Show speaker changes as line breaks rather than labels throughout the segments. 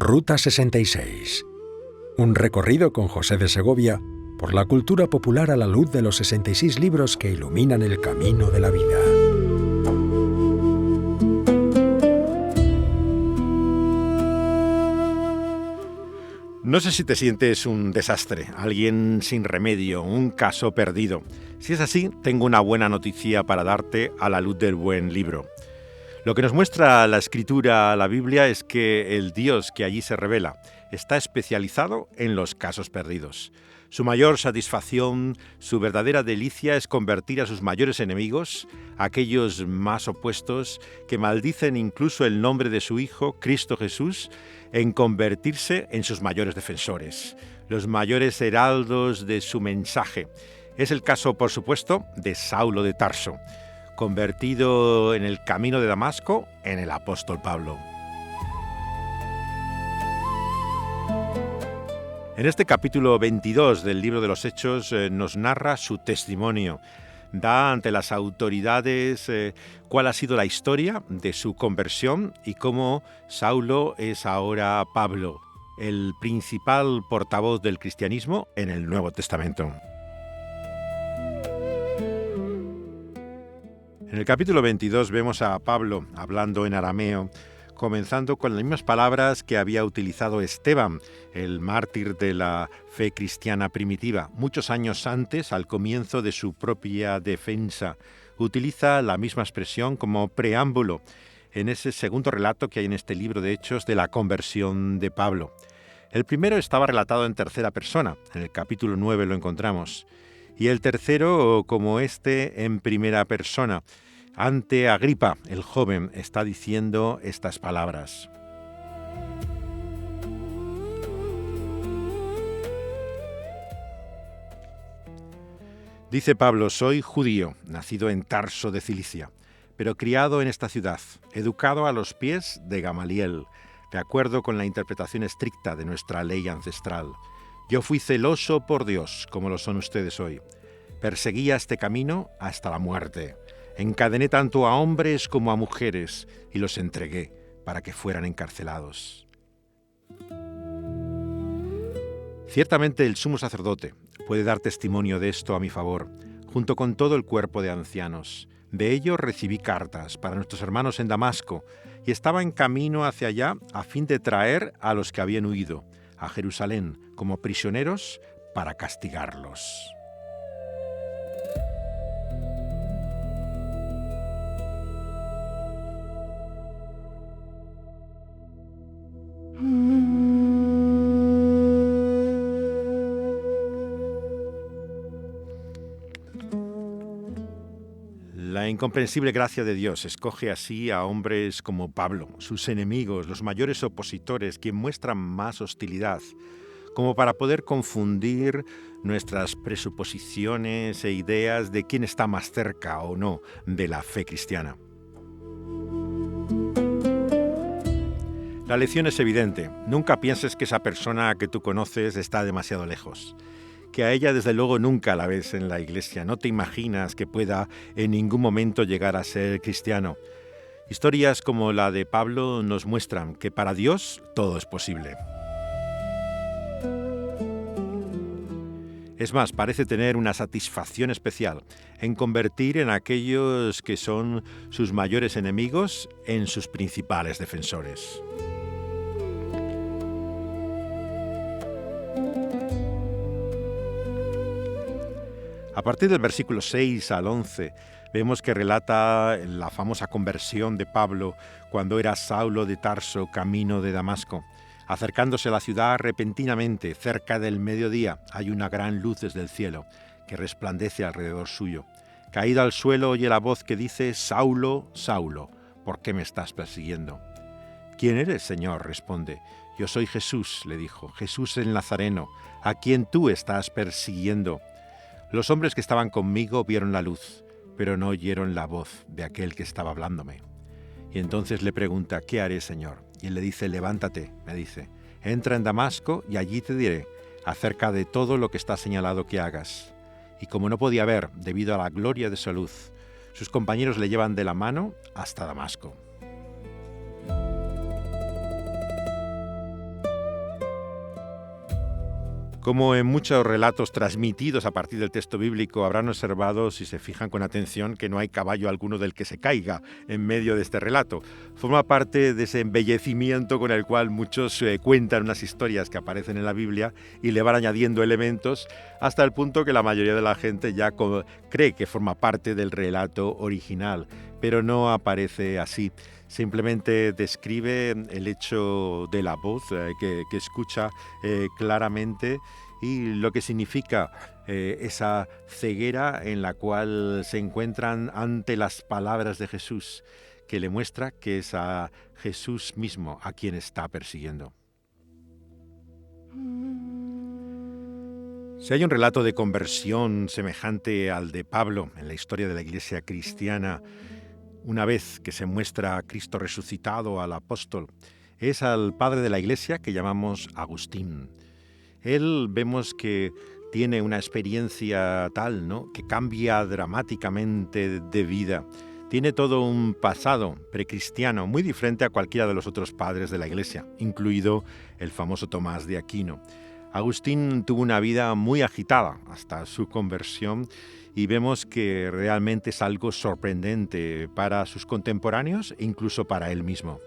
Ruta 66. Un recorrido con José de Segovia por la cultura popular a la luz de los 66 libros que iluminan el camino de la vida.
No sé si te sientes un desastre, alguien sin remedio, un caso perdido. Si es así, tengo una buena noticia para darte a la luz del buen libro. Lo que nos muestra la Escritura, la Biblia, es que el Dios que allí se revela está especializado en los casos perdidos. Su mayor satisfacción, su verdadera delicia es convertir a sus mayores enemigos, aquellos más opuestos, que maldicen incluso el nombre de su Hijo, Cristo Jesús, en convertirse en sus mayores defensores, los mayores heraldos de su mensaje. Es el caso, por supuesto, de Saulo de Tarso, convertido en el camino de Damasco en el apóstol Pablo. En este capítulo 22 del libro de los Hechos nos narra su testimonio. Da ante las autoridades cuál ha sido la historia de su conversión y cómo Saulo es ahora Pablo, el principal portavoz del cristianismo en el Nuevo Testamento. En el capítulo 22 vemos a Pablo hablando en arameo, comenzando con las mismas palabras que había utilizado Esteban, el mártir de la fe cristiana primitiva, muchos años antes, al comienzo de su propia defensa. Utiliza la misma expresión como preámbulo en ese segundo relato que hay en este libro de Hechos de la conversión de Pablo. El primero estaba relatado en tercera persona, en el capítulo 9 lo encontramos, y el tercero, como en primera persona. Ante Agripa, el joven, está diciendo estas palabras. Dice Pablo: soy judío, nacido en Tarso de Cilicia, pero criado en esta ciudad, educado a los pies de Gamaliel, de acuerdo con la interpretación estricta de nuestra ley ancestral. Yo fui celoso por Dios, como lo son ustedes hoy. Perseguía este camino hasta la muerte. Encadené tanto a hombres como a mujeres y los entregué para que fueran encarcelados. Ciertamente el sumo sacerdote puede dar testimonio de esto a mi favor, junto con todo el cuerpo de ancianos. De ellos recibí cartas para nuestros hermanos en Damasco y estaba en camino hacia allá a fin de traer a los que habían huido a Jerusalén como prisioneros para castigarlos. La incomprensible gracia de Dios escoge así a hombres como Pablo, sus enemigos, los mayores opositores, quien muestran más hostilidad, como para poder confundir nuestras presuposiciones e ideas de quién está más cerca o no de la fe cristiana. La lección es evidente. Nunca pienses que esa persona que tú conoces está demasiado lejos. Que a ella desde luego nunca la ves en la iglesia. No te imaginas que pueda en ningún momento llegar a ser cristiano. Historias como la de Pablo nos muestran que para Dios todo es posible. Es más, parece tener una satisfacción especial en convertir en aquellos que son sus mayores enemigos en sus principales defensores. A partir del versículo 6 al 11, vemos que relata la famosa conversión de Pablo cuando era Saulo de Tarso, camino de Damasco. Acercándose a la ciudad repentinamente, cerca del mediodía, hay una gran luz desde el cielo que resplandece alrededor suyo. Caído al suelo, oye la voz que dice: Saulo, Saulo, ¿por qué me estás persiguiendo? ¿Quién eres, Señor?, responde. Yo soy Jesús, le dijo, Jesús el Nazareno, a quien tú estás persiguiendo. Los hombres que estaban conmigo vieron la luz, pero no oyeron la voz de aquel que estaba hablándome. Y entonces le pregunta: ¿qué haré, Señor? Y él le dice: levántate, me dice, entra en Damasco y allí te diré acerca de todo lo que está señalado que hagas. Y como no podía ver debido a la gloria de su luz, sus compañeros le llevan de la mano hasta Damasco. Como en muchos relatos transmitidos a partir del texto bíblico, habrán observado, si se fijan con atención, que no hay caballo alguno del que se caiga en medio de este relato. Forma parte de ese embellecimiento con el cual muchos cuentan unas historias que aparecen en la Biblia y le van añadiendo elementos hasta el punto que la mayoría de la gente ya cree que forma parte del relato original, pero no aparece así. Simplemente describe el hecho de la voz que escucha claramente y lo que significa esa ceguera en la cual se encuentran ante las palabras de Jesús, que le muestra que es a Jesús mismo a quien está persiguiendo. Si hay un relato de conversión semejante al de Pablo en la historia de la Iglesia cristiana, una vez que se muestra a Cristo resucitado al apóstol, es al padre de la Iglesia que llamamos Agustín. Él vemos que tiene una experiencia tal, ¿no?, que cambia dramáticamente de vida. Tiene todo un pasado precristiano muy diferente a cualquiera de los otros padres de la Iglesia, incluido el famoso Tomás de Aquino. Agustín tuvo una vida muy agitada hasta su conversión y vemos que realmente es algo sorprendente para sus contemporáneos e incluso para él mismo.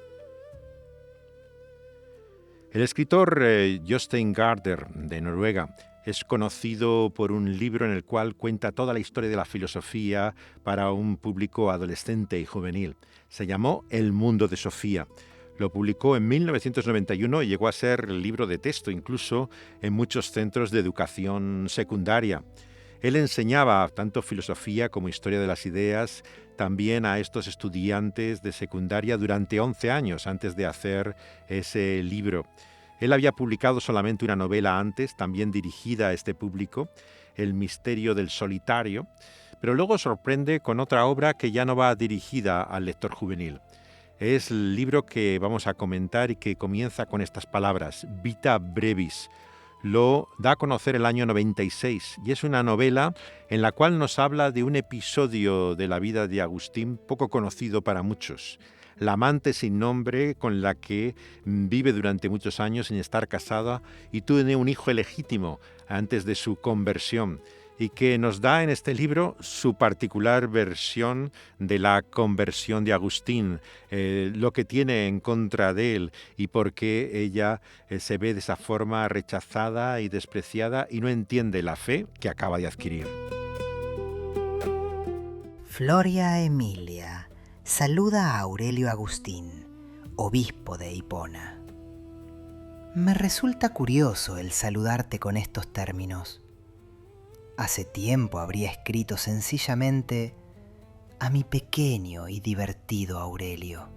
El escritor Jostein Gaarder, de Noruega, es conocido por un libro en el cual cuenta toda la historia de la filosofía para un público adolescente y juvenil. Se llamó El mundo de Sofía. Lo publicó en 1991 y llegó a ser libro de texto incluso en muchos centros de educación secundaria. Él enseñaba tanto filosofía como historia de las ideas también a estos estudiantes de secundaria durante 11 años antes de hacer ese libro. Él había publicado solamente una novela antes, también dirigida a este público, El misterio del solitario, pero luego sorprende con otra obra que ya no va dirigida al lector juvenil. Es el libro que vamos a comentar y que comienza con estas palabras, Vita Brevis. Lo da a conocer el año 96 y es una novela en la cual nos habla de un episodio de la vida de Agustín poco conocido para muchos. La amante sin nombre con la que vive durante muchos años sin estar casada y tiene un hijo ilegítimo antes de su conversión, y que nos da en este libro su particular versión de la conversión de Agustín, lo que tiene en contra de él y por qué ella se ve de esa forma rechazada y despreciada y no entiende la fe que acaba de adquirir.
Floria Emilia saluda a Aurelio Agustín, obispo de Hipona. Me resulta curioso el saludarte con estos términos. Hace tiempo habría escrito sencillamente a mi pequeño y divertido Aurelio.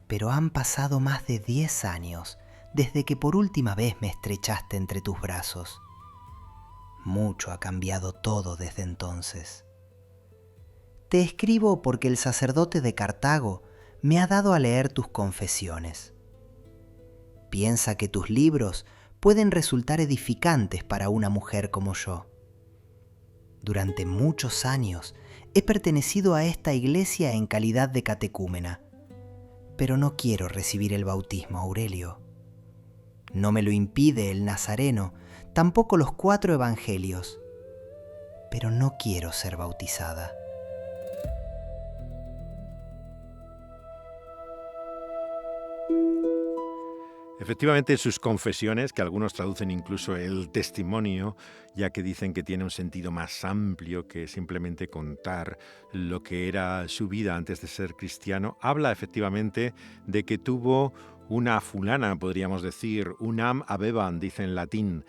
Pero han pasado más de 10 años desde que por última vez me estrechaste entre tus brazos. Mucho ha cambiado todo desde entonces. Te escribo porque el sacerdote de Cartago me ha dado a leer tus confesiones. Piensa que tus libros pueden resultar edificantes para una mujer como yo. Durante muchos años he pertenecido a esta iglesia en calidad de catecúmena, pero no quiero recibir el bautismo, Aurelio. No me lo impide el Nazareno, tampoco los 4 evangelios, pero no quiero ser bautizada.
Efectivamente, sus confesiones, que algunos traducen incluso el testimonio, ya que dicen que tiene un sentido más amplio que simplemente contar lo que era su vida antes de ser cristiano, habla efectivamente de que tuvo una fulana, podríamos decir, unam habebam, dice en latín,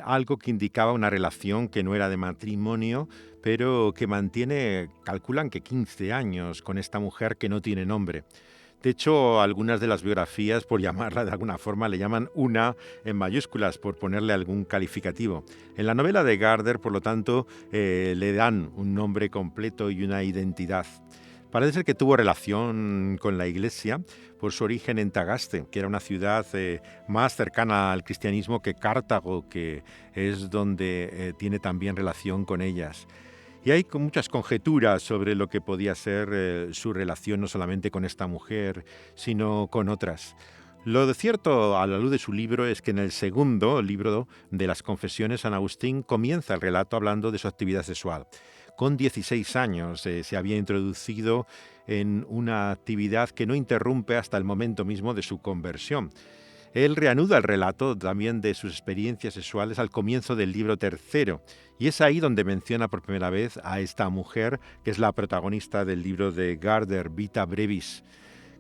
algo que indicaba una relación que no era de matrimonio, pero que mantiene, calculan que 15 años con esta mujer que no tiene nombre. De hecho, algunas de las biografías, por llamarla de alguna forma, le llaman una en mayúsculas, por ponerle algún calificativo. En la novela de Gaarder, por lo tanto, le dan un nombre completo y una identidad. Parece ser que tuvo relación con la Iglesia por su origen en Tagaste, que era una ciudad más cercana al cristianismo que Cartago, que es donde tiene también relación con ellas. Y hay muchas conjeturas sobre lo que podía ser su relación no solamente con esta mujer, sino con otras. Lo de cierto, a la luz de su libro, es que en el segundo libro de las Confesiones, San Agustín comienza el relato hablando de su actividad sexual. Con 16 años se había introducido en una actividad que no interrumpe hasta el momento mismo de su conversión. Él reanuda el relato también de sus experiencias sexuales al comienzo del libro tercero, y es ahí donde menciona por primera vez a esta mujer, que es la protagonista del libro de Gardner, Vita Brevis.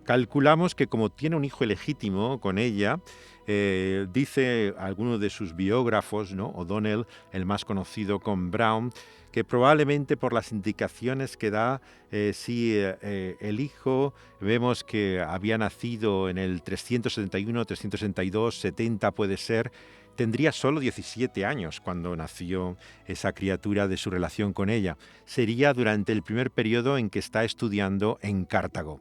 Calculamos que como tiene un hijo ilegítimo con ella, dice alguno de sus biógrafos, ¿no? O'Donnell, el más conocido con Brown, que probablemente por las indicaciones que da, el hijo, vemos que había nacido en el 371, 362, 70 puede ser, tendría solo 17 años cuando nació esa criatura de su relación con ella. Sería durante el primer periodo en que está estudiando en Cartago.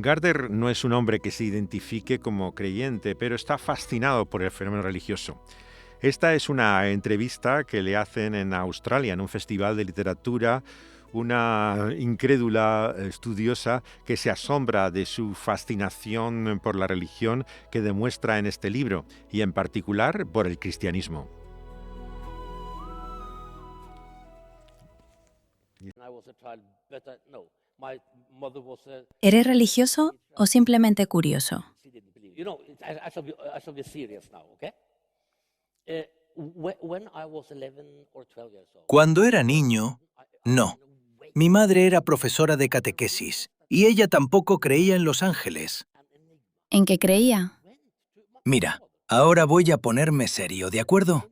Gardner no es un hombre que se identifique como creyente, pero está fascinado por el fenómeno religioso. Esta es una entrevista que le hacen en Australia, en un festival de literatura, una incrédula estudiosa que se asombra de su fascinación por la religión que demuestra en este libro, y en particular por el cristianismo.
¿Eres religioso o simplemente curioso?
Cuando era niño, no. Mi madre era profesora de catequesis y ella tampoco creía en los ángeles.
¿En qué creía?
Mira, ahora voy a ponerme serio, ¿de acuerdo?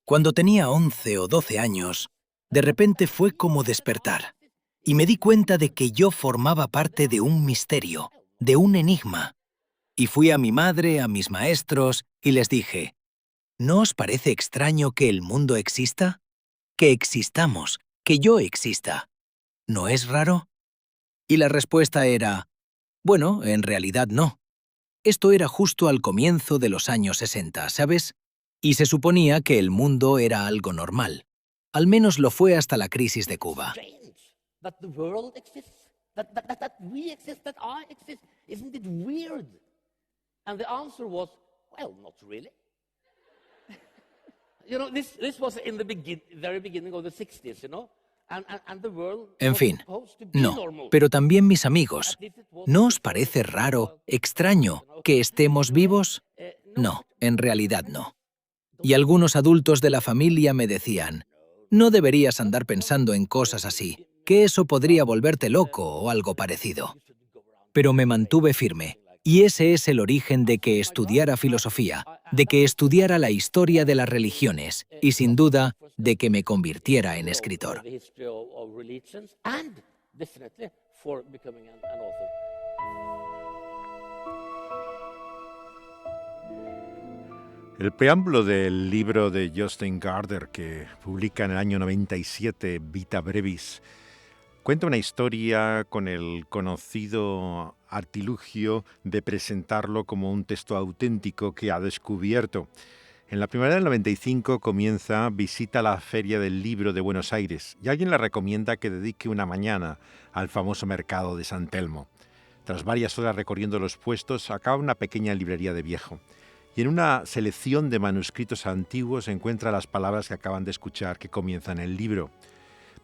Cuando tenía 11 o 12 años, de repente fue como despertar. Y me di cuenta de que yo formaba parte de un misterio, de un enigma. Y fui a mi madre, a mis maestros, y les dije, ¿no os parece extraño que el mundo exista? Que existamos, que yo exista. ¿No es raro? Y la respuesta era, bueno, en realidad no. Esto era justo al comienzo de los años 60, ¿sabes? Y se suponía que el mundo era algo normal. Al menos lo fue hasta la crisis de Cuba.
That the world exists, that we exist, that I exist. Isn't it weird? And the answer was, well, not really. This was in the very beginning of the 60s, and the world
En fin,
was supposed to be
no,
normal.
pero también mis amigos. ¿No os parece raro, extraño, que estemos vivos? No, en realidad no. Y algunos adultos de la familia me decían, no deberías andar pensando en cosas así, que eso podría volverte loco o algo parecido. Pero me mantuve firme, y ese es el origen de que estudiara filosofía, de que estudiara la historia de las religiones, y sin duda, de que me convirtiera en escritor.
El preámbulo del libro de Justin Gardner, que publica en el año 97, Vita Brevis, cuenta una historia con el conocido artilugio de presentarlo como un texto auténtico que ha descubierto. En la primavera del 95 visita la Feria del Libro de Buenos Aires y alguien le recomienda que dedique una mañana al famoso mercado de San Telmo. Tras varias horas recorriendo los puestos, acaba en una pequeña librería de viejo. Y en una selección de manuscritos antiguos encuentra las palabras que acaban de escuchar que comienzan el libro.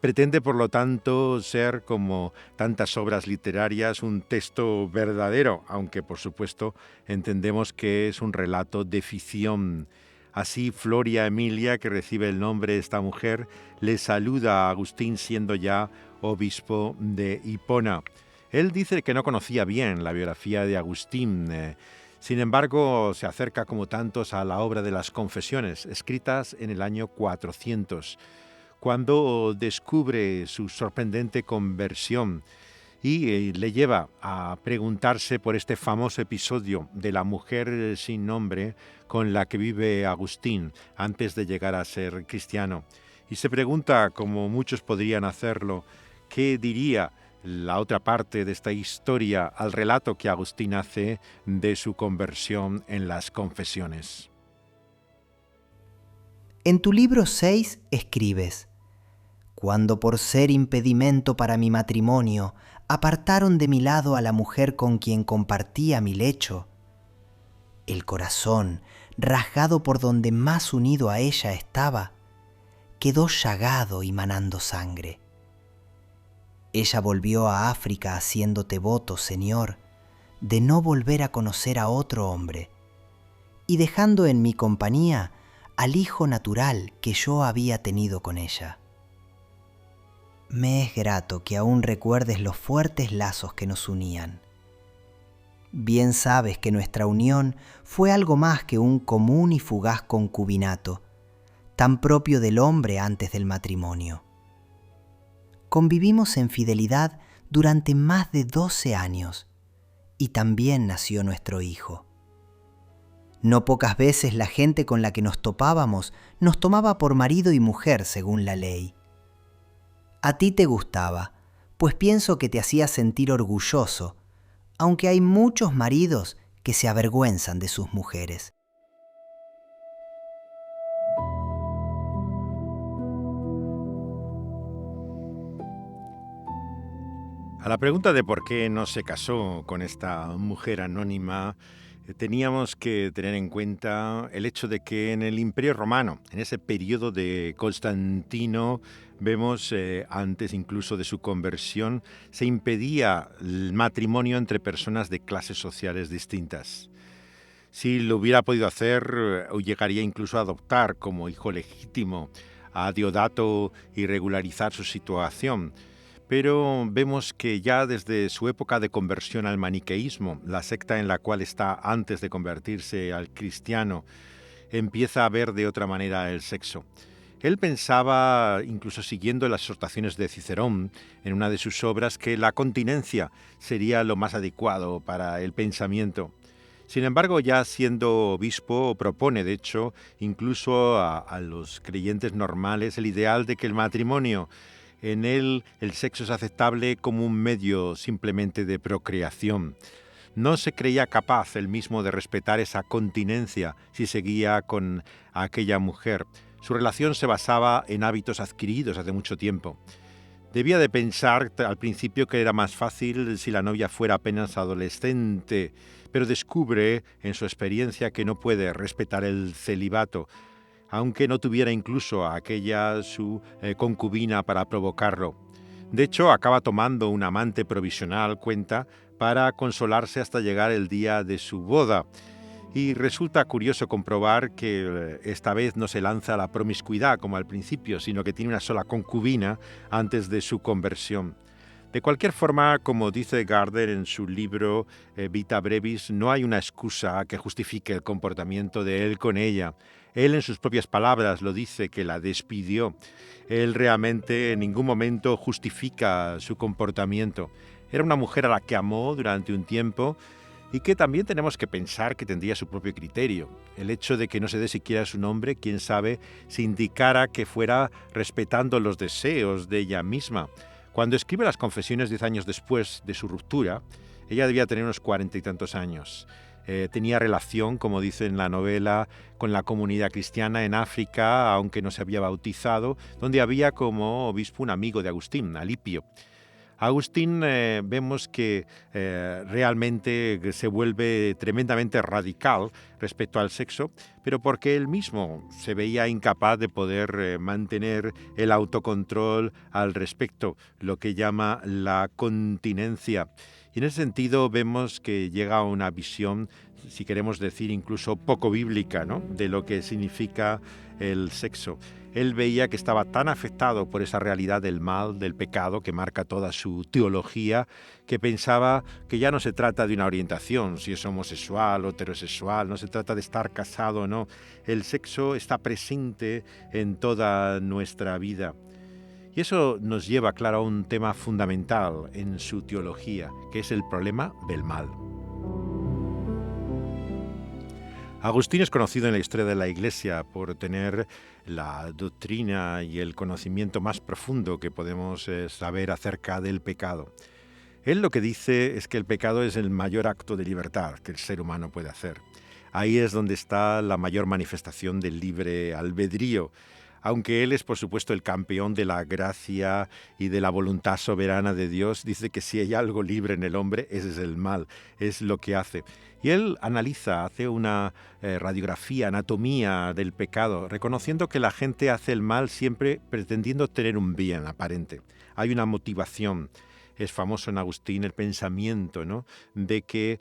Pretende, por lo tanto, ser, como tantas obras literarias, un texto verdadero, aunque, por supuesto, entendemos que es un relato de ficción. Así, Floria Emilia, que recibe el nombre de esta mujer, le saluda a Agustín siendo ya obispo de Hipona. Él dice que no conocía bien la biografía de Agustín. Sin embargo, se acerca como tantos a la obra de las Confesiones, escritas en el año 400, cuando descubre su sorprendente conversión y le lleva a preguntarse por este famoso episodio de la mujer sin nombre con la que vive Agustín antes de llegar a ser cristiano. Y se pregunta, como muchos podrían hacerlo, ¿qué diría la otra parte de esta historia al relato que Agustín hace de su conversión en las Confesiones?
En tu libro 6 escribes: cuando por ser impedimento para mi matrimonio apartaron de mi lado a la mujer con quien compartía mi lecho, el corazón, rasgado por donde más unido a ella estaba, quedó llagado y manando sangre. Ella volvió a África haciéndote voto, Señor, de no volver a conocer a otro hombre, y dejando en mi compañía al hijo natural que yo había tenido con ella. Me es grato que aún recuerdes los fuertes lazos que nos unían. Bien sabes que nuestra unión fue algo más que un común y fugaz concubinato, tan propio del hombre antes del matrimonio. Convivimos en fidelidad durante más de 12 años y también nació nuestro hijo. No pocas veces la gente con la que nos topábamos nos tomaba por marido y mujer según la ley. A ti te gustaba, pues pienso que te hacía sentir orgulloso, aunque hay muchos maridos que se avergüenzan de sus mujeres.
A la pregunta de por qué no se casó con esta mujer anónima, teníamos que tener en cuenta el hecho de que en el Imperio Romano, en ese periodo de Constantino, vemos antes incluso de su conversión, se impedía el matrimonio entre personas de clases sociales distintas. Si lo hubiera podido hacer, llegaría incluso a adoptar como hijo legítimo a Diodato y regularizar su situación. Pero vemos que ya desde su época de conversión al maniqueísmo, la secta en la cual está antes de convertirse al cristiano, empieza a ver de otra manera el sexo. Él pensaba, incluso siguiendo las exhortaciones de Cicerón, en una de sus obras, que la continencia sería lo más adecuado para el pensamiento. Sin embargo, ya siendo obispo, propone, de hecho, incluso a los creyentes normales el ideal de que el matrimonio, en él el sexo es aceptable como un medio simplemente de procreación. No se creía capaz él mismo de respetar esa continencia si seguía con aquella mujer. Su relación se basaba en hábitos adquiridos hace mucho tiempo. Debía de pensar al principio que era más fácil si la novia fuera apenas adolescente, pero descubre en su experiencia que no puede respetar el celibato, aunque no tuviera incluso a aquella su concubina para provocarlo. De hecho, acaba tomando un amante provisional, cuenta, para consolarse hasta llegar el día de su boda. Y resulta curioso comprobar que esta vez no se lanza a la promiscuidad como al principio, sino que tiene una sola concubina antes de su conversión. De cualquier forma, como dice Gardner en su libro Vita Brevis, no hay una excusa que justifique el comportamiento de él con ella. Él en sus propias palabras lo dice, que la despidió. Él realmente en ningún momento justifica su comportamiento. Era una mujer a la que amó durante un tiempo y que también tenemos que pensar que tendría su propio criterio. El hecho de que no se dé siquiera su nombre, quién sabe, si indicara que fuera respetando los deseos de ella misma. Cuando escribe las Confesiones 10 años después de su ruptura, ella debía tener unos 40 y tantos años. Tenía relación, como dice en la novela, con la comunidad cristiana en África, aunque no se había bautizado, donde había como obispo un amigo de Agustín, Alipio. Agustín vemos que realmente se vuelve tremendamente radical respecto al sexo, pero porque él mismo se veía incapaz de poder mantener el autocontrol al respecto, lo que llama la continencia. Y en ese sentido vemos que llega a una visión, si queremos decir incluso poco bíblica, ¿no?, de lo que significa el sexo. Él veía que estaba tan afectado por esa realidad del mal, del pecado, que marca toda su teología, que pensaba que ya no se trata de una orientación, si es homosexual o heterosexual, no se trata de estar casado o no. El sexo está presente en toda nuestra vida. Y eso nos lleva, claro, a un tema fundamental en su teología, que es el problema del mal. Agustín es conocido en la historia de la Iglesia por tener la doctrina y el conocimiento más profundo que podemos saber acerca del pecado. Él lo que dice es que el pecado es el mayor acto de libertad que el ser humano puede hacer. Ahí es donde está la mayor manifestación del libre albedrío. Aunque él es, por supuesto, el campeón de la gracia y de la voluntad soberana de Dios, dice que si hay algo libre en el hombre, ese es el mal, es lo que hace. Y él analiza, hace una radiografía, anatomía del pecado, reconociendo que la gente hace el mal siempre pretendiendo tener un bien aparente. Hay una motivación. Es famoso en Agustín el pensamiento, ¿no?, de que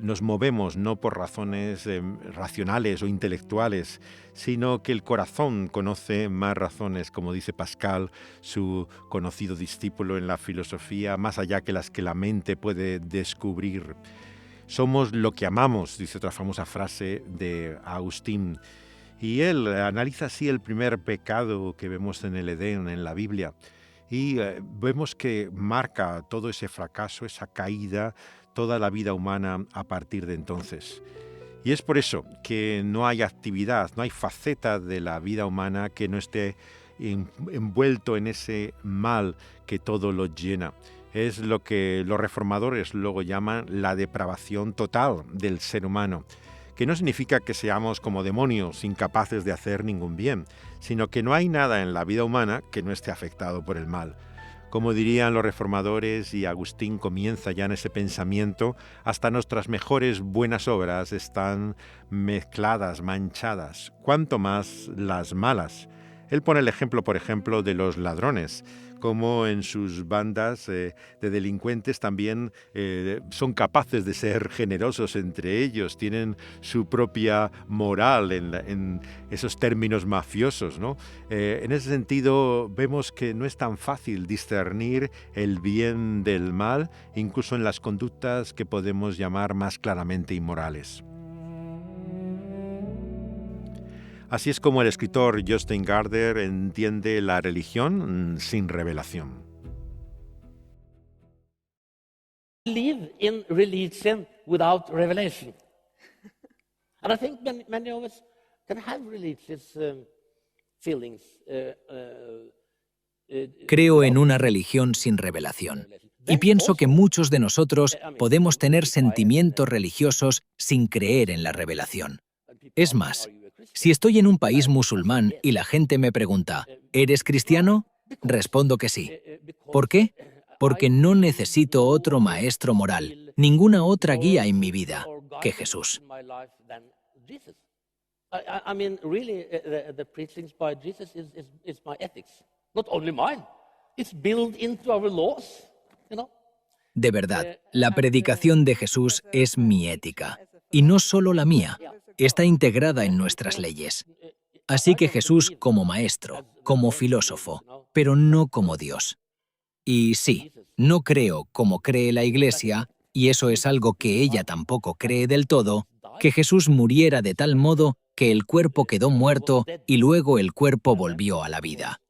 nos movemos no por razones racionales o intelectuales, sino que el corazón conoce más razones, como dice Pascal, su conocido discípulo en la filosofía, más allá que las que la mente puede descubrir. Somos lo que amamos, dice otra famosa frase de Agustín. Y él analiza así el primer pecado que vemos en el Edén, en la Biblia. Y vemos que marca todo ese fracaso, esa caída, toda la vida humana a partir de entonces. Y es por eso que no hay actividad, no hay faceta de la vida humana que no esté envuelto en ese mal que todo lo llena. Es lo que los reformadores luego llaman la depravación total del ser humano, que no significa que seamos como demonios, incapaces de hacer ningún bien, sino que no hay nada en la vida humana que no esté afectado por el mal. Como dirían los reformadores, y Agustín comienza ya en ese pensamiento, hasta nuestras mejores buenas obras están mezcladas, manchadas, cuanto más las malas. Él pone el ejemplo, por ejemplo, de los ladrones, como en sus bandas de delincuentes también son capaces de ser generosos entre ellos, tienen su propia moral en esos términos mafiosos, ¿no? En ese sentido, vemos que no es tan fácil discernir el bien del mal, incluso en las conductas que podemos llamar más claramente inmorales. Así es como el escritor Justin Gardner entiende la religión sin revelación.
Live in religion without revelation. And I think many of us can have religious feelings.
Creo en una religión sin revelación. Y pienso que muchos de nosotros podemos tener sentimientos religiosos sin creer en la revelación. Es más, si estoy en un país musulmán y la gente me pregunta, ¿eres cristiano? Respondo que sí. ¿Por qué? Porque no necesito otro maestro moral, ninguna otra guía en mi vida que Jesús.
I mean, really, the preachings by Jesus is my ethics. Not only mine. It's built into our laws, you know.
De verdad, la predicación de Jesús es mi ética. Y no solo la mía, está integrada en nuestras leyes. Así que Jesús como maestro, como filósofo, pero no como Dios. Y sí, no creo como cree la Iglesia, y eso es algo que ella tampoco cree del todo, que Jesús muriera de tal modo que el cuerpo quedó muerto y luego el cuerpo volvió a la vida.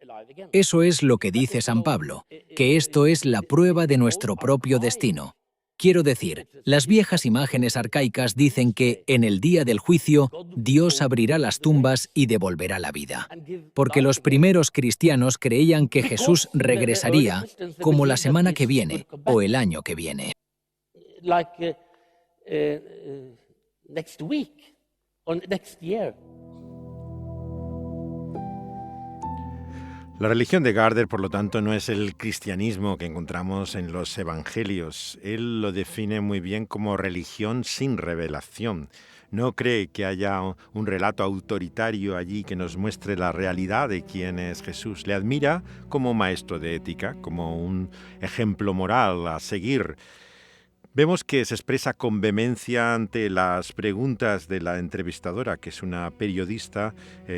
Eso es lo que dice San Pablo, que esto es la prueba de nuestro propio destino. Quiero decir, las viejas imágenes arcaicas dicen que en el día del juicio Dios abrirá las tumbas y devolverá la vida. Porque los primeros cristianos creían que Jesús regresaría como la semana que viene o el año que viene.
Like next week or next year.
La religión de Gardner, por lo tanto, no es el cristianismo que encontramos en los evangelios. Él lo define muy bien como religión sin revelación. No cree que haya un relato autoritario allí que nos muestre la realidad de quién es Jesús. Le admira como maestro de ética, como un ejemplo moral a seguir. Vemos que se expresa con vehemencia ante las preguntas de la entrevistadora, que es una periodista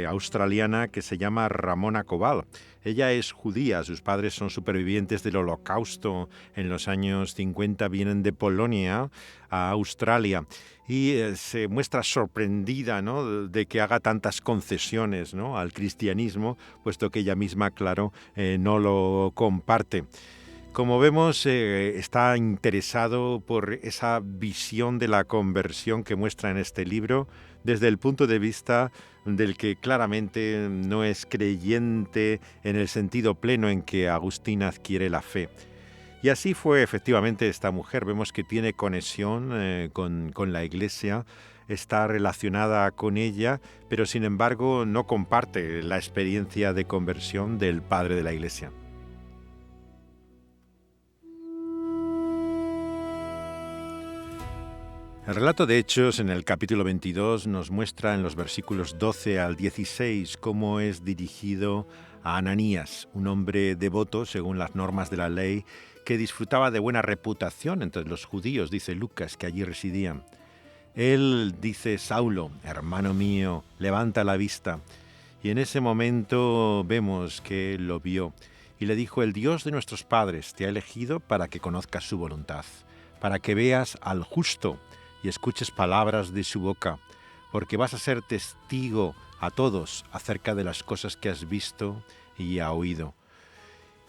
australiana que se llama Ramona Koval. Ella es judía, sus padres son supervivientes del Holocausto en los años 50, vienen de Polonia a Australia y se muestra sorprendida, ¿no?, de que haga tantas concesiones, ¿no?, al cristianismo, puesto que ella misma, claro, no lo comparte. Como vemos, está interesado por esa visión de la conversión que muestra en este libro, desde el punto de vista del que claramente no es creyente en el sentido pleno en que Agustín adquiere la fe. Y así fue efectivamente esta mujer. Vemos que tiene conexión con la Iglesia, está relacionada con ella, pero sin embargo no comparte la experiencia de conversión del padre de la Iglesia. El relato de Hechos en el capítulo 22 nos muestra en los versículos 12 al 16 cómo es dirigido a Ananías, un hombre devoto según las normas de la ley, que disfrutaba de buena reputación entre los judíos, dice Lucas, que allí residían. Él dice: Saulo, hermano mío, levanta la vista. Y en ese momento vemos que él lo vio y le dijo: el Dios de nuestros padres te ha elegido para que conozcas su voluntad, para que veas al justo y escuches palabras de su boca, porque vas a ser testigo a todos acerca de las cosas que has visto y has oído.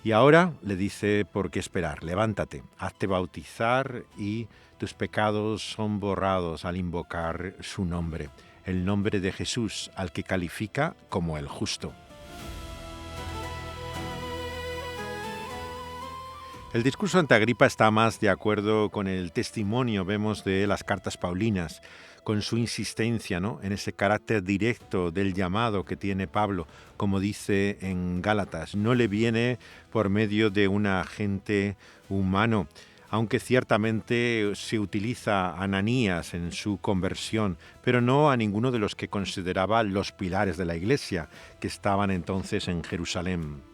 Y ahora le dice: ¿por qué esperar? Levántate, hazte bautizar y tus pecados son borrados al invocar su nombre, el nombre de Jesús, al que califica como el justo. El discurso ante Agripa está más de acuerdo con el testimonio, vemos, de las cartas paulinas, con su insistencia, ¿no?, en ese carácter directo del llamado que tiene Pablo, como dice en Gálatas. No le viene por medio de un agente humano, aunque ciertamente se utiliza a Ananías en su conversión, pero no a ninguno de los que consideraba los pilares de la Iglesia, que estaban entonces en Jerusalén.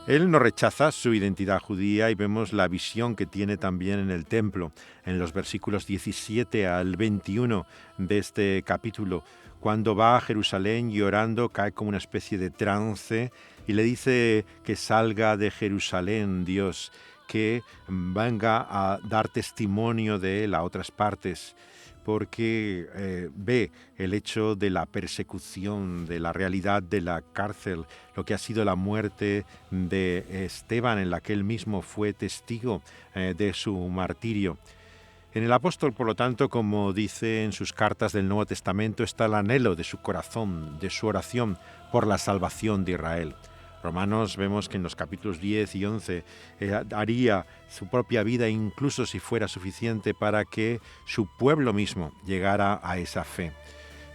Él no rechaza su identidad judía y vemos la visión que tiene también en el templo, en los versículos 17 al 21 de este capítulo. Cuando va a Jerusalén llorando, cae como una especie de trance y le dice que salga de Jerusalén, Dios, que venga a dar testimonio de él a otras partes, porque ve el hecho de la persecución, de la realidad de la cárcel, lo que ha sido la muerte de Esteban, en la que él mismo fue testigo de su martirio. En el apóstol, por lo tanto, como dice en sus cartas del Nuevo Testamento, está el anhelo de su corazón, de su oración por la salvación de Israel. Romanos vemos que en los capítulos 10 y 11 haría su propia vida, incluso si fuera suficiente, para que su pueblo mismo llegara a esa fe.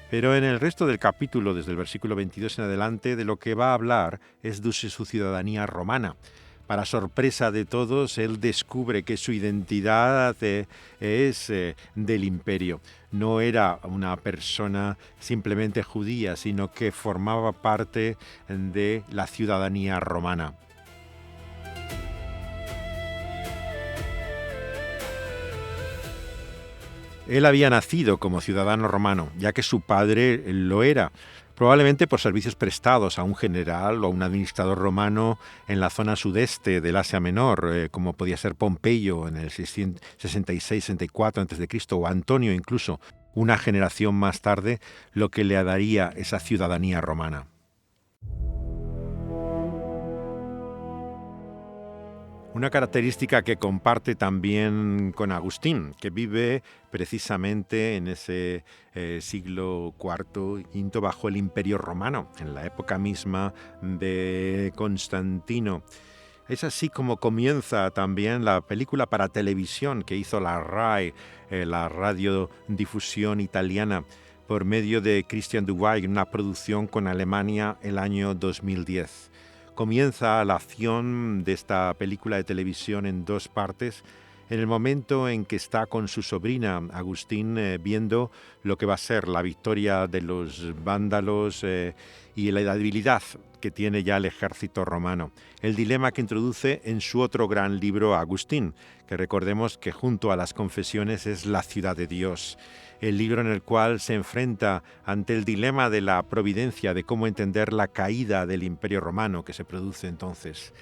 Pero en el resto del capítulo, desde el versículo 22 en adelante, de lo que va a hablar es de su ciudadanía romana. Para sorpresa de todos, él descubre que su identidad es del imperio. No era una persona simplemente judía, sino que formaba parte de la ciudadanía romana. Él había nacido como ciudadano romano, ya que su padre lo era, probablemente por servicios prestados a un general o a un administrador romano en la zona sudeste del Asia Menor, como podía ser Pompeyo en el 66-64 a.C. o Antonio incluso, una generación más tarde, lo que le daría esa ciudadanía romana. Una característica que comparte también con Agustín, que vive precisamente en ese siglo IV, V bajo el Imperio Romano, en la época misma de Constantino. Es así como comienza también la película para televisión que hizo la RAI, la radiodifusión italiana, por medio de Christian Duway, una producción con Alemania el año 2010. Comienza la acción de esta película de televisión en dos partes, en el momento en que está con su sobrina Agustín viendo lo que va a ser la victoria de los vándalos y la debilidad que tiene ya el ejército romano. El dilema que introduce en su otro gran libro Agustín, que recordemos que junto a las Confesiones es La ciudad de Dios. El libro en el cual se enfrenta ante el dilema de la providencia, de cómo entender la caída del Imperio Romano que se produce entonces.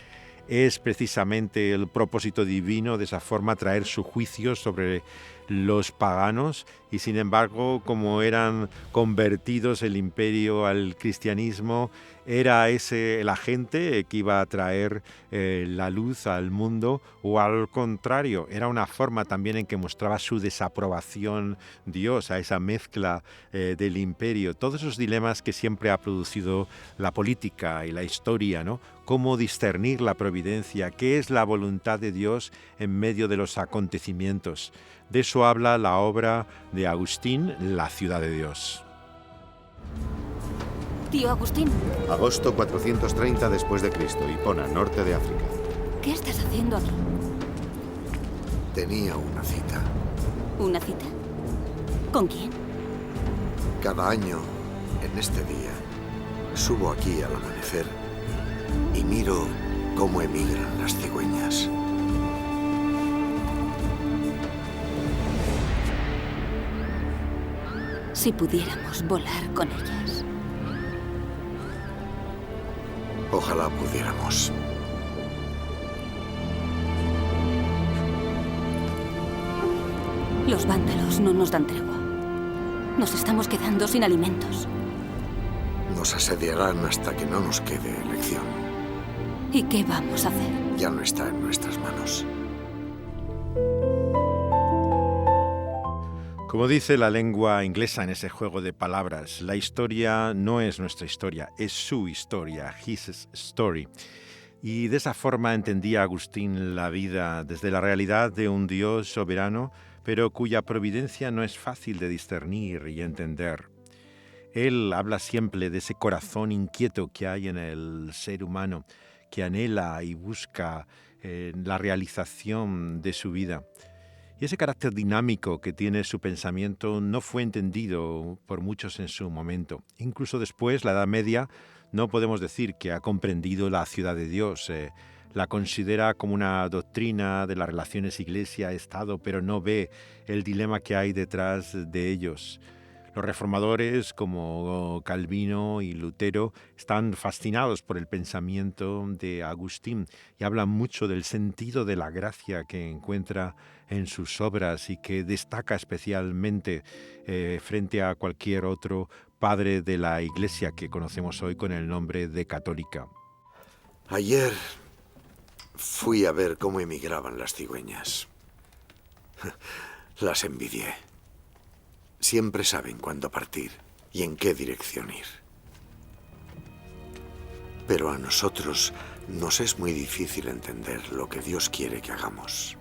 Es precisamente el propósito divino de esa forma traer su juicio sobre los paganos, y sin embargo, como eran convertidos el imperio al cristianismo, era ese el agente que iba a traer la luz al mundo, o al contrario, era una forma también en que mostraba su desaprobación Dios a esa mezcla del imperio. Todos esos dilemas que siempre ha producido la política y la historia, ¿no? Cómo discernir la providencia, qué es la voluntad de Dios en medio de los acontecimientos. De eso habla la obra de Agustín, La ciudad de Dios.
Tío Agustín,
Agosto 430 después de Cristo, Hipona, norte de África.
¿qué estás haciendo aquí?
Tenía una cita.
¿Una cita? ¿Con quién?
Cada año, en este día, subo aquí al amanecer y miro cómo emigran las cigüeñas.
Si pudiéramos volar con ellas.
Ojalá pudiéramos.
Los vándalos no nos dan tregua. Nos estamos quedando sin alimentos.
Nos asediarán hasta que no nos quede elección.
¿Y qué vamos a hacer?
Ya no está en nuestras manos.
Como dice la lengua inglesa en ese juego de palabras, la historia no es nuestra historia, es su historia, his story. Y de esa forma entendía Agustín la vida desde la realidad de un Dios soberano, pero cuya providencia no es fácil de discernir y entender. Él habla siempre de ese corazón inquieto que hay en el ser humano, que anhela y busca la realización de su vida. Y ese carácter dinámico que tiene su pensamiento no fue entendido por muchos en su momento. Incluso después, la Edad Media, no podemos decir que ha comprendido la ciudad de Dios. La considera como una doctrina de las relaciones iglesia-estado, pero no ve el dilema que hay detrás de ellos. Los reformadores como Calvino y Lutero están fascinados por el pensamiento de Agustín y hablan mucho del sentido de la gracia que encuentra en sus obras y que destaca especialmente frente a cualquier otro padre de la Iglesia que conocemos hoy con el nombre de católica.
Ayer fui a ver cómo emigraban las cigüeñas. Las envidié. Siempre saben cuándo partir y en qué dirección ir. Pero a nosotros nos es muy difícil entender lo que Dios quiere que hagamos.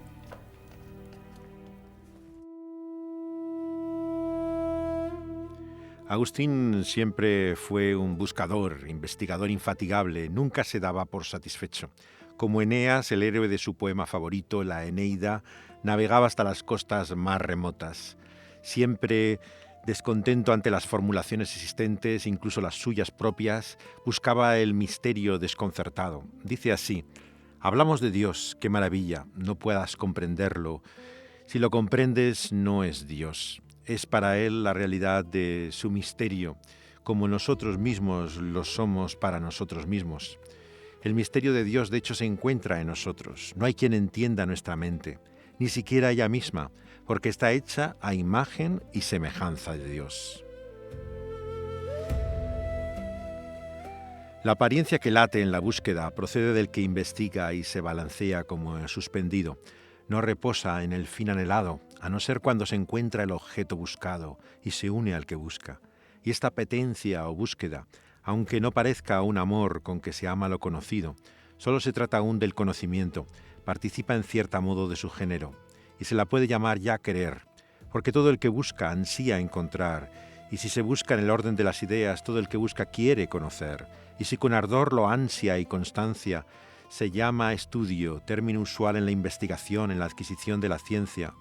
Agustín siempre fue un buscador, investigador infatigable, nunca se daba por satisfecho. Como Eneas, el héroe de su poema favorito, la Eneida, navegaba hasta las costas más remotas. Siempre descontento ante las formulaciones existentes, incluso las suyas propias, buscaba el misterio desconcertado. Dice así: hablamos de Dios, qué maravilla, no puedas comprenderlo. Si lo comprendes, no es Dios. Es para él la realidad de su misterio, como nosotros mismos lo somos para nosotros mismos. El misterio de Dios, de hecho, se encuentra en nosotros. No hay quien entienda nuestra mente, ni siquiera ella misma, porque está hecha a imagen y semejanza de Dios. La apariencia que late en la búsqueda procede del que investiga y se balancea como suspendido. No reposa en el fin anhelado, a no ser cuando se encuentra el objeto buscado y se une al que busca. Y esta apetencia o búsqueda, aunque no parezca un amor con que se ama lo conocido, solo se trata aún del conocimiento, participa en cierto modo de su género, y se la puede llamar ya querer, porque todo el que busca ansía encontrar, y si se busca en el orden de las ideas, todo el que busca quiere conocer, y si con ardor lo ansia y constancia, se llama estudio, término usual en la investigación, en la adquisición de la ciencia.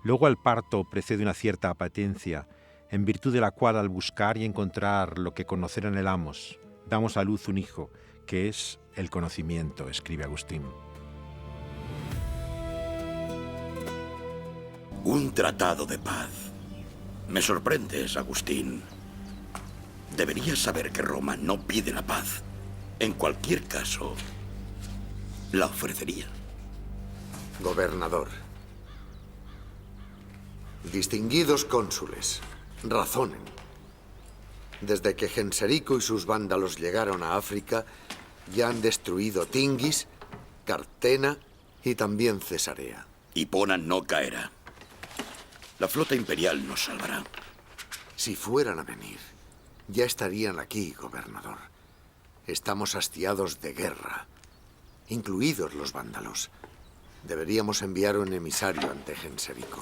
Luego al parto precede una cierta apetencia, en virtud de la cual al buscar y encontrar lo que conocer anhelamos, damos a luz un hijo, que es el conocimiento, escribe Agustín.
Un tratado de paz. Me sorprendes, Agustín. Deberías saber que Roma no pide la paz. En cualquier caso, la ofrecería.
Gobernador, Distinguidos cónsules, razonen. Desde que Genserico y sus vándalos llegaron a África, ya han destruido Tingis, Cartena y también Cesarea.
Hipona no caerá. La flota imperial nos salvará.
Si fueran a venir, ya estarían aquí, gobernador. Estamos hastiados de guerra, incluidos los vándalos. Deberíamos enviar un emisario ante Genserico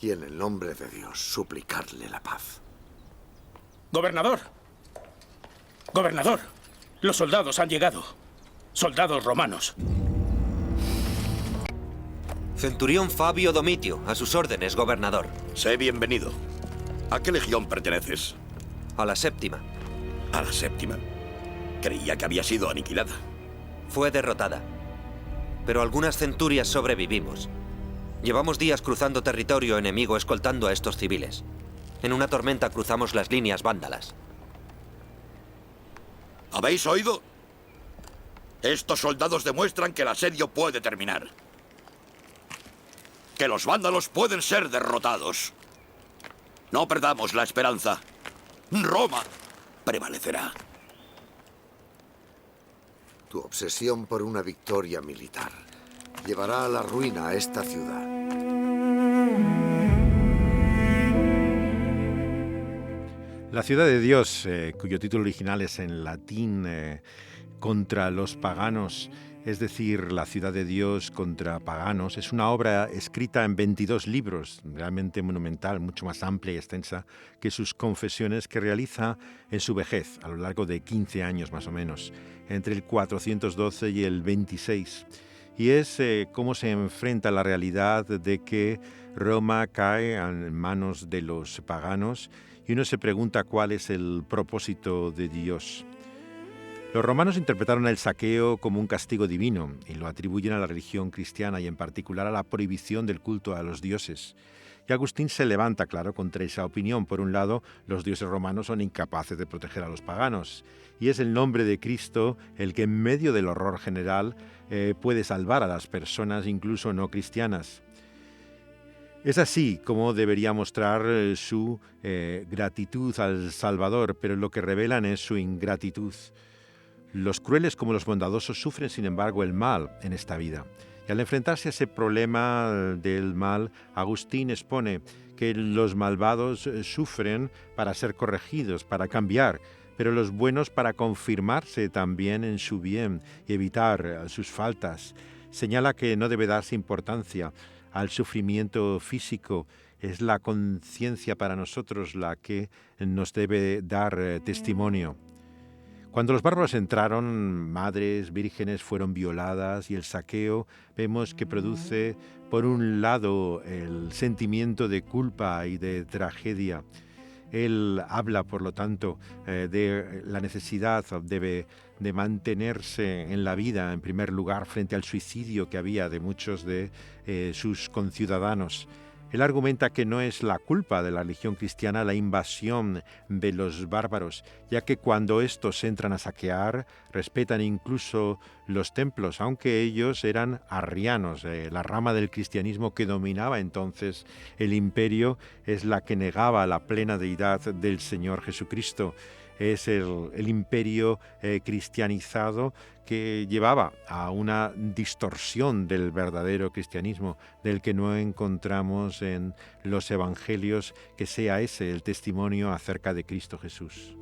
y en el nombre de Dios suplicarle la paz.
¡Gobernador! ¡Gobernador! Los soldados han llegado. Soldados romanos.
Centurión Fabio Domitio, a sus órdenes, gobernador.
Sé bienvenido. ¿A qué legión perteneces?
A la 7ª.
¿A la 7ª? Creía que había sido aniquilada.
Fue derrotada. Pero algunas centurias sobrevivimos. Llevamos días cruzando territorio enemigo escoltando a estos civiles. En una tormenta cruzamos las líneas vándalas.
¿Habéis oído? Estos soldados demuestran que el asedio puede terminar. Que los vándalos pueden ser derrotados. No perdamos la esperanza. Roma prevalecerá.
Tu obsesión por una victoria militar llevará a la ruina a esta ciudad.
La ciudad de Dios, cuyo título original es en latín contra los paganos, es decir, la ciudad de Dios contra paganos, es una obra escrita en 22 libros, realmente monumental, mucho más amplia y extensa que sus confesiones que realiza en su vejez, a lo largo de 15 años más o menos, entre el 412 y el 26. Y es cómo se enfrenta la realidad de que Roma cae en manos de los paganos y uno se pregunta cuál es el propósito de Dios. Los romanos interpretaron el saqueo como un castigo divino y lo atribuyen a la religión cristiana y en particular a la prohibición del culto a los dioses. Y Agustín se levanta, claro, contra esa opinión. Por un lado, los dioses romanos son incapaces de proteger a los paganos y es el nombre de Cristo el que en medio del horror general puede salvar a las personas, incluso no cristianas. Es así como debería mostrar su gratitud al Salvador, pero lo que revelan es su ingratitud. Los crueles como los bondadosos sufren, sin embargo, el mal en esta vida. Y al enfrentarse a ese problema del mal, Agustín expone que los malvados sufren para ser corregidos, para cambiar, pero los buenos para confirmarse también en su bien y evitar sus faltas. Señala que no debe darse importancia al sufrimiento físico. Es la conciencia para nosotros la que nos debe dar testimonio. Cuando los bárbaros entraron, madres, vírgenes fueron violadas y el saqueo vemos que produce, por un lado, el sentimiento de culpa y de tragedia. Él habla, por lo tanto, de la necesidad de mantenerse en la vida, en primer lugar, frente al suicidio que había de muchos de sus conciudadanos. Él argumenta que no es la culpa de la religión cristiana la invasión de los bárbaros, ya que cuando estos entran a saquear, respetan incluso los templos, aunque ellos eran arrianos. La rama del cristianismo que dominaba entonces el imperio es la que negaba la plena deidad del Señor Jesucristo. Es el imperio cristianizado que llevaba a una distorsión del verdadero cristianismo, del que no encontramos en los evangelios, que sea ese el testimonio acerca de Cristo Jesús.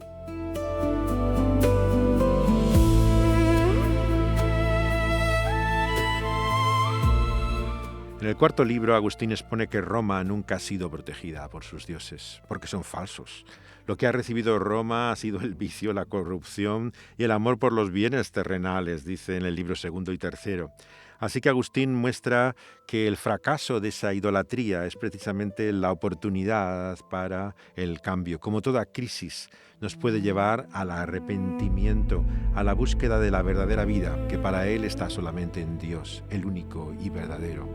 En el cuarto libro, Agustín expone que Roma nunca ha sido protegida por sus dioses, porque son falsos. Lo que ha recibido Roma ha sido el vicio, la corrupción y el amor por los bienes terrenales, dice en el libro segundo y tercero. Así que Agustín muestra que el fracaso de esa idolatría es precisamente la oportunidad para el cambio. Como toda crisis nos puede llevar al arrepentimiento, a la búsqueda de la verdadera vida, que para él está solamente en Dios, el único y verdadero.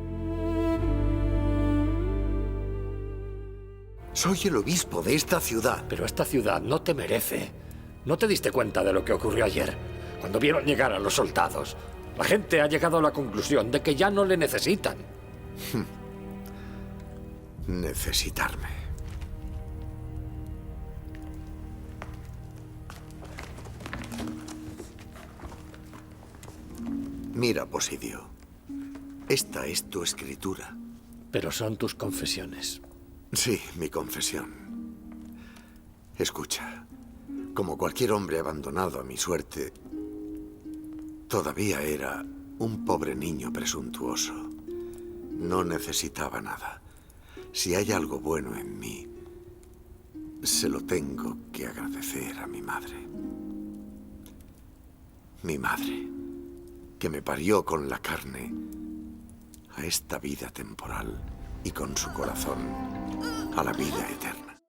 Soy el obispo de esta ciudad.
Pero esta ciudad no te merece. ¿No te diste cuenta de lo que ocurrió ayer? Cuando vieron llegar a los soldados, la gente ha llegado a la conclusión de que ya no le necesitan.
necesitarme. Mira, Posidio. Esta es tu escritura.
Pero son tus confesiones.
Sí, mi confesión. Escucha, como cualquier hombre abandonado a mi suerte, todavía era un pobre niño presuntuoso. No necesitaba nada. Si hay algo bueno en mí, se lo tengo que agradecer a mi madre. Mi madre, que me parió con la carne a esta vida temporal y con su corazón a la vida eterna.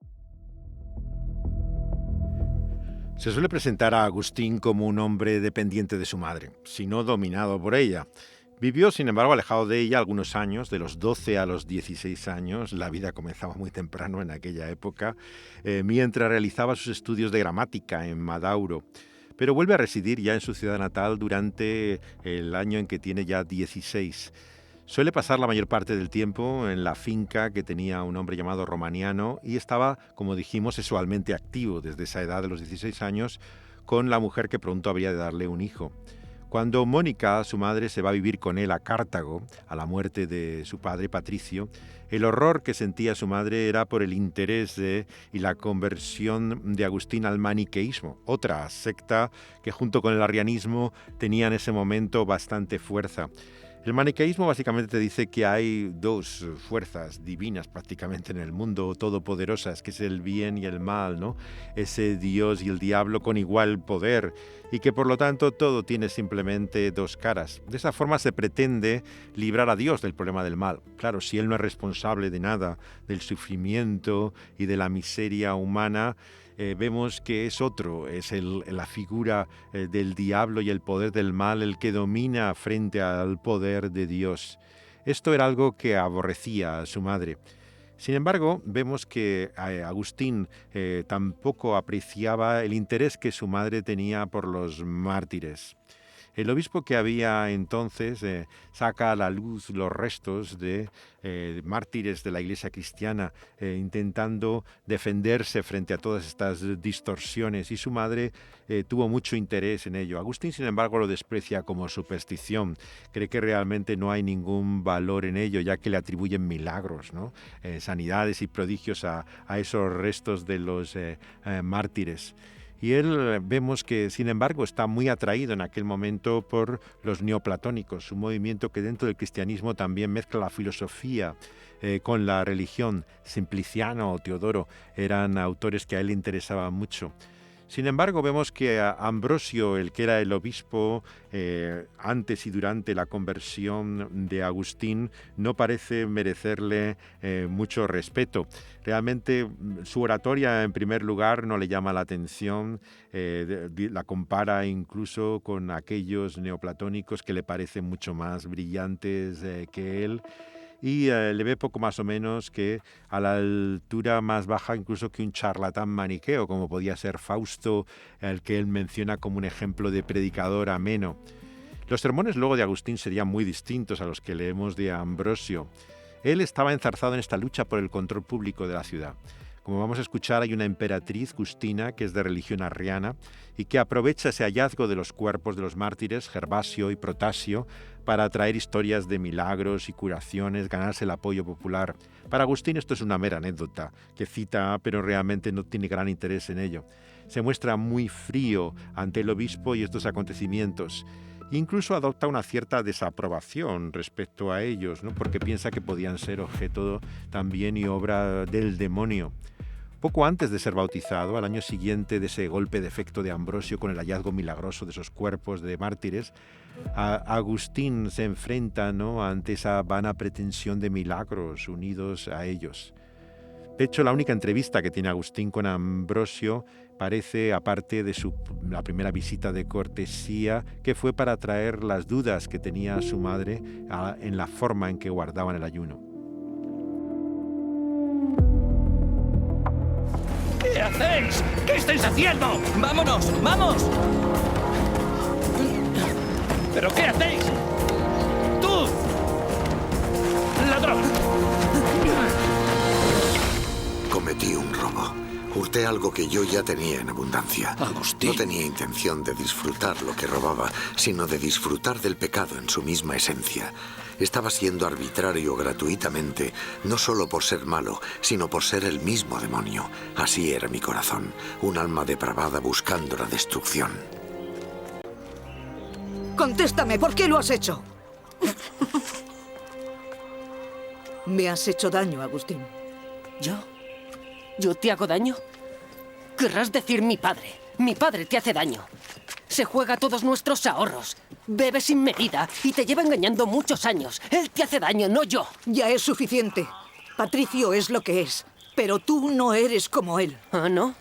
Se suele presentar a Agustín como un hombre dependiente de su madre, si no dominado por ella. Vivió, sin embargo, alejado de ella algunos años, de los 12 a los 16 años. La vida comenzaba muy temprano en aquella época, mientras realizaba sus estudios de gramática en Madauro. Pero vuelve a residir ya en su ciudad natal durante el año en que tiene ya 16. Suele pasar la mayor parte del tiempo en la finca que tenía un hombre llamado Romaniano y estaba, como dijimos, sexualmente activo desde esa edad de los 16 años con la mujer que pronto habría de darle un hijo. Cuando Mónica, su madre, se va a vivir con él a Cartago, a la muerte de su padre Patricio, el horror que sentía su madre era por el interés y la conversión de Agustín al maniqueísmo, otra secta que junto con el arrianismo tenía en ese momento bastante fuerza. El maniqueísmo básicamente te dice que hay dos fuerzas divinas prácticamente en el mundo, todopoderosas, que es el bien y el mal, ¿no? Ese Dios y el diablo con igual poder y que por lo tanto todo tiene simplemente dos caras. De esa forma se pretende librar a Dios del problema del mal. Claro, si Él no es responsable de nada, del sufrimiento y de la miseria humana, vemos que es otro, es la figura del diablo y el poder del mal el que domina frente al poder de Dios. Esto era algo que aborrecía a su madre. Sin embargo, vemos que Agustín tampoco apreciaba el interés que su madre tenía por los mártires. El obispo que había entonces saca a la luz los restos de mártires de la Iglesia cristiana, intentando defenderse frente a todas estas distorsiones, y su madre tuvo mucho interés en ello. Agustín, sin embargo, lo desprecia como superstición, cree que realmente no hay ningún valor en ello, ya que le atribuyen milagros, ¿no? Sanidades y prodigios a esos restos de los mártires. Y él vemos que, sin embargo, está muy atraído en aquel momento por los neoplatónicos, un movimiento que dentro del cristianismo también mezcla la filosofía con la religión. Simpliciano o Teodoro eran autores que a él le interesaban mucho. Sin embargo, vemos que Ambrosio, el que era el obispo antes y durante la conversión de Agustín, no parece merecerle mucho respeto. Realmente su oratoria, en primer lugar, no le llama la atención, la compara incluso con aquellos neoplatónicos que le parecen mucho más brillantes que él. Y le ve poco más o menos que a la altura más baja incluso que un charlatán maniqueo, como podía ser Fausto, el que él menciona como un ejemplo de predicador ameno. Los sermones luego de Agustín serían muy distintos a los que leemos de Ambrosio. Él estaba enzarzado en esta lucha por el control público de la ciudad. Como vamos a escuchar, hay una emperatriz, Justina, que es de religión arriana y que aprovecha ese hallazgo de los cuerpos de los mártires, Gervasio y Protasio, para traer historias de milagros y curaciones, ganarse el apoyo popular. Para Agustín esto es una mera anécdota que cita, pero realmente no tiene gran interés en ello. Se muestra muy frío ante el obispo y estos acontecimientos. Incluso adopta una cierta desaprobación respecto a ellos, ¿no? Porque piensa que podían ser objeto también y obra del demonio. Poco antes de ser bautizado, al año siguiente de ese golpe de efecto de Ambrosio con el hallazgo milagroso de esos cuerpos de mártires, Agustín se enfrenta, ¿no?, ante esa vana pretensión de milagros unidos a ellos. De hecho, la única entrevista que tiene Agustín con Ambrosio parece, aparte de la primera visita de cortesía, que fue para traer las dudas que tenía su madre en la forma en que guardaban el ayuno.
¿Qué hacéis? ¿Qué estáis haciendo? ¡Vámonos! ¡Vamos! ¿Pero qué hacéis? ¡Tú! ¡Ladrón!
algo que yo ya tenía en abundancia.
Agustín.
No tenía intención de disfrutar lo que robaba, sino de disfrutar del pecado en su misma esencia. Estaba siendo arbitrario gratuitamente, no solo por ser malo, sino por ser el mismo demonio. Así era mi corazón, un alma depravada buscando la destrucción.
Contéstame, ¿por qué lo has hecho? Me has hecho daño, Agustín.
¿Yo? ¿Yo te hago daño? Querrás decir mi padre. Mi padre te hace daño. Se juega todos nuestros ahorros. Bebe sin medida y te lleva engañando muchos años. Él te hace daño, no yo.
Ya es suficiente. Patricio es lo que es, pero tú no eres como él.
¿Ah, no?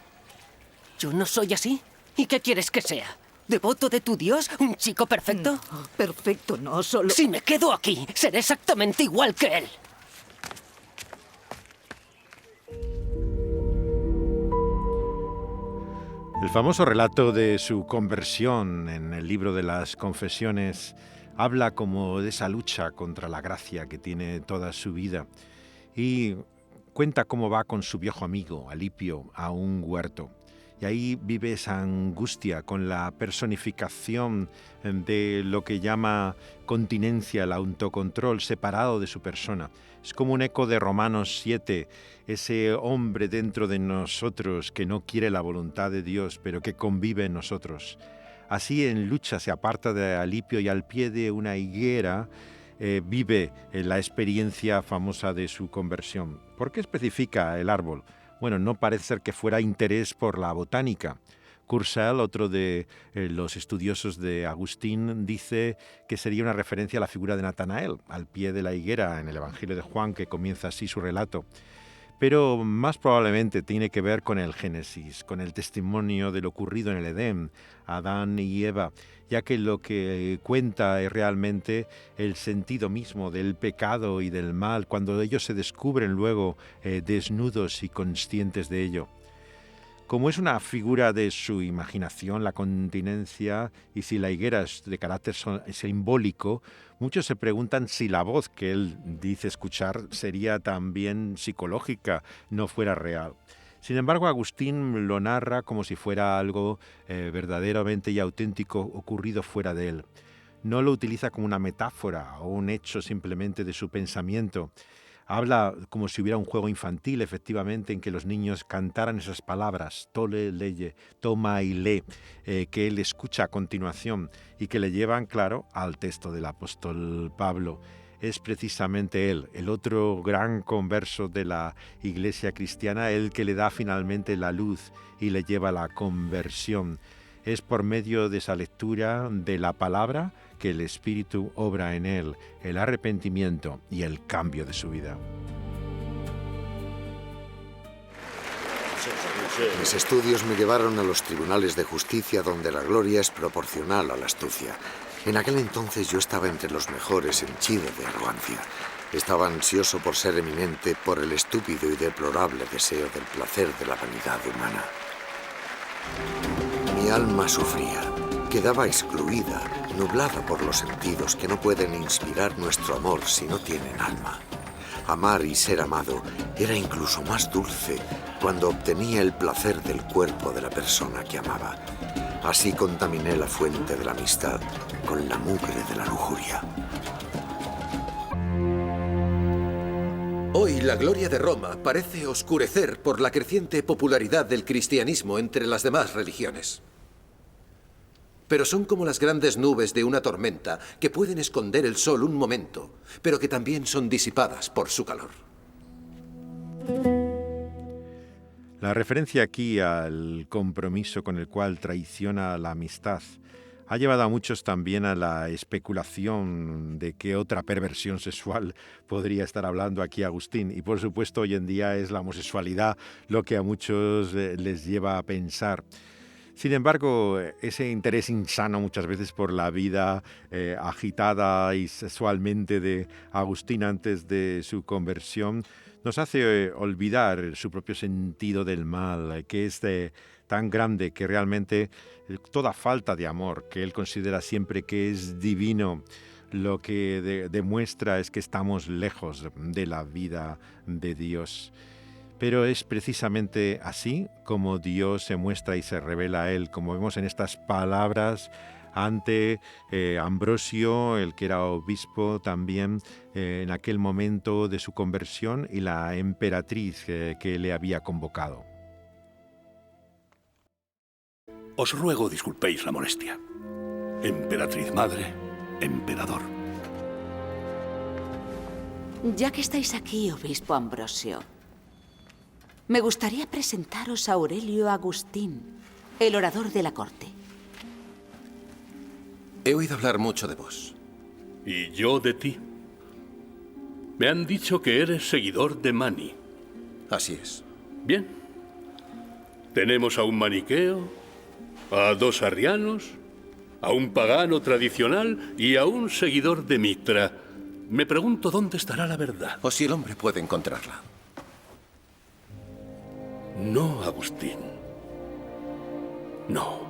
¿Yo no soy así? ¿Y qué quieres que sea? ¿Devoto de tu Dios? ¿Un chico perfecto?
No, perfecto no, solo...
Si me quedo aquí, seré exactamente igual que él.
El famoso relato de su conversión en el libro de las Confesiones habla como de esa lucha contra la gracia que tiene toda su vida y cuenta cómo va con su viejo amigo, Alipio, a un huerto. Y ahí vive esa angustia con la personificación de lo que llama continencia, el autocontrol separado de su persona. Es como un eco de Romanos 7, ese hombre dentro de nosotros que no quiere la voluntad de Dios, pero que convive en nosotros. Así en lucha se aparta de Alipio y al pie de una higuera vive la experiencia famosa de su conversión. ¿Por qué especifica el árbol? Bueno, no parece ser que fuera interés por la botánica. Kurzel, otro de los estudiosos de Agustín, dice que sería una referencia a la figura de Natanael, al pie de la higuera en el Evangelio de Juan, que comienza así su relato. Pero más probablemente tiene que ver con el Génesis, con el testimonio de lo ocurrido en el Edén, Adán y Eva, ya que lo que cuenta es realmente el sentido mismo del pecado y del mal, cuando ellos se descubren luego desnudos y conscientes de ello. Como es una figura de su imaginación, la continencia, y si la higuera es de carácter simbólico, muchos se preguntan si la voz que él dice escuchar sería también psicológica, no fuera real. Sin embargo, Agustín lo narra como si fuera algo verdaderamente y auténtico ocurrido fuera de él. No lo utiliza como una metáfora o un hecho simplemente de su pensamiento. Habla como si hubiera un juego infantil, efectivamente, en que los niños cantaran esas palabras, tole, leye, toma y lee, que él escucha a continuación y que le llevan, claro, al texto del apóstol Pablo. Es precisamente él, el otro gran converso de la Iglesia cristiana, el que le da finalmente la luz y le lleva a la conversión. Es por medio de esa lectura de la palabra que el Espíritu obra en él, el arrepentimiento y el cambio de su vida.
Mis estudios me llevaron a los tribunales de justicia donde la gloria es proporcional a la astucia. En aquel entonces yo estaba entre los mejores, henchido de arrogancia. Estaba ansioso por ser eminente por el estúpido y deplorable deseo del placer de la vanidad humana. Mi alma sufría, quedaba excluida, nublada por los sentidos que no pueden inspirar nuestro amor si no tienen alma. Amar y ser amado era incluso más dulce cuando obtenía el placer del cuerpo de la persona que amaba. Así contaminé la fuente de la amistad con la mugre de la lujuria.
Hoy la gloria de Roma parece oscurecer por la creciente popularidad del cristianismo entre las demás religiones. Pero son como las grandes nubes de una tormenta que pueden esconder el sol un momento, pero que también son disipadas por su calor.
La referencia aquí al compromiso con el cual traiciona la amistad ha llevado a muchos también a la especulación de qué otra perversión sexual podría estar hablando aquí Agustín. Y por supuesto hoy en día es la homosexualidad lo que a muchos les lleva a pensar. Sin embargo, ese interés insano muchas veces por la vida agitada y sexualmente de Agustín antes de su conversión nos hace olvidar su propio sentido del mal, que es tan grande que realmente toda falta de amor que él considera siempre que es divino, lo que demuestra es que estamos lejos de la vida de Dios. Pero es precisamente así como Dios se muestra y se revela a él, como vemos en estas palabras ante Ambrosio, el que era obispo también en aquel momento de su conversión, y la emperatriz que le había convocado.
Os ruego disculpéis la molestia. Emperatriz madre, emperador.
Ya que estáis aquí, obispo Ambrosio, me gustaría presentaros a Aurelio Agustín, el orador de la corte.
He oído hablar mucho de vos.
Y yo de ti. Me han dicho que eres seguidor de Mani.
Así es.
Bien. Tenemos a un maniqueo, a dos arrianos, a un pagano tradicional y a un seguidor de Mitra. Me pregunto dónde estará la verdad.
O si el hombre puede encontrarla.
No, Agustín. No.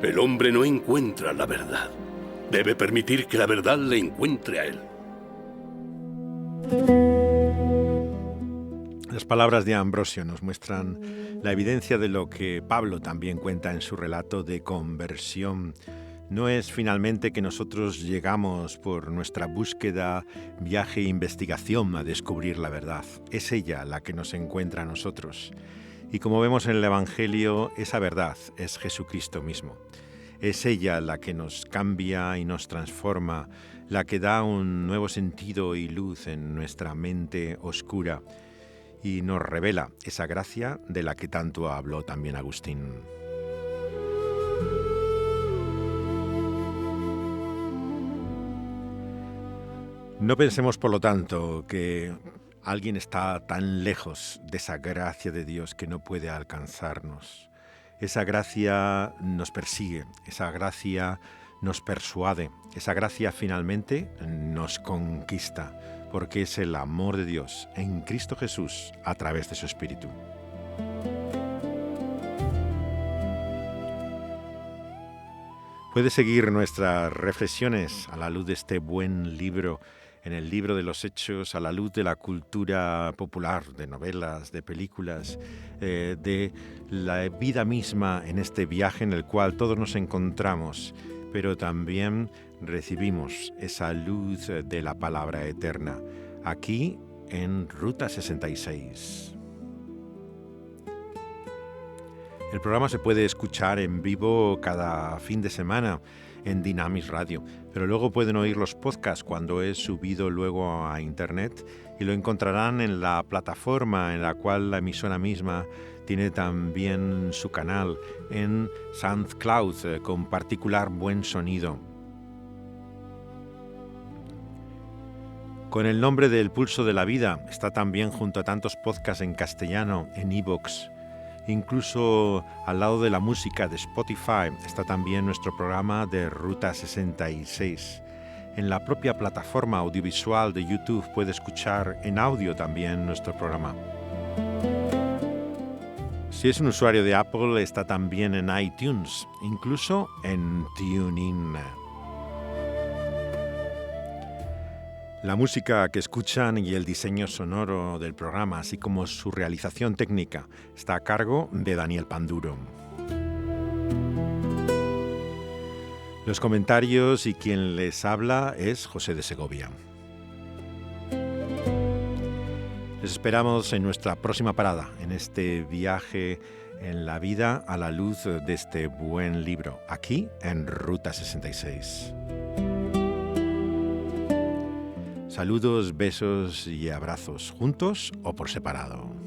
El hombre no encuentra la verdad. Debe permitir que la verdad le encuentre a él.
Las palabras de Ambrosio nos muestran la evidencia de lo que Pablo también cuenta en su relato de conversión. No es finalmente que nosotros llegamos por nuestra búsqueda, viaje e investigación a descubrir la verdad. Es ella la que nos encuentra a nosotros. Y como vemos en el Evangelio, esa verdad es Jesucristo mismo. Es ella la que nos cambia y nos transforma, la que da un nuevo sentido y luz en nuestra mente oscura y nos revela esa gracia de la que tanto habló también Agustín. No pensemos, por lo tanto, que alguien está tan lejos de esa gracia de Dios que no puede alcanzarnos. Esa gracia nos persigue, esa gracia nos persuade, esa gracia finalmente nos conquista, porque es el amor de Dios en Cristo Jesús a través de su Espíritu. Puede seguir nuestras reflexiones a la luz de este buen libro, en el libro de los Hechos, a la luz de la cultura popular, de novelas, de películas, de la vida misma en este viaje en el cual todos nos encontramos, pero también recibimos esa luz de la palabra eterna, aquí en Ruta 66. El programa se puede escuchar en vivo cada fin de semana en Dynamis Radio, pero luego pueden oír los podcasts cuando es subido luego a internet y lo encontrarán en la plataforma en la cual la emisora misma tiene también su canal en SoundCloud con particular buen sonido. Con el nombre de El Pulso de la Vida está también junto a tantos podcasts en castellano en iVoox. Incluso al lado de la música de Spotify está también nuestro programa de Ruta 66. En la propia plataforma audiovisual de YouTube puede escuchar en audio también nuestro programa. Si es un usuario de Apple, está también en iTunes, incluso en TuneIn. La música que escuchan y el diseño sonoro del programa, así como su realización técnica, está a cargo de Daniel Panduro. Los comentarios y quien les habla es José de Segovia. Les esperamos en nuestra próxima parada, en este viaje en la vida a la luz de este buen libro, aquí en Ruta 66. Saludos, besos y abrazos, juntos o por separado.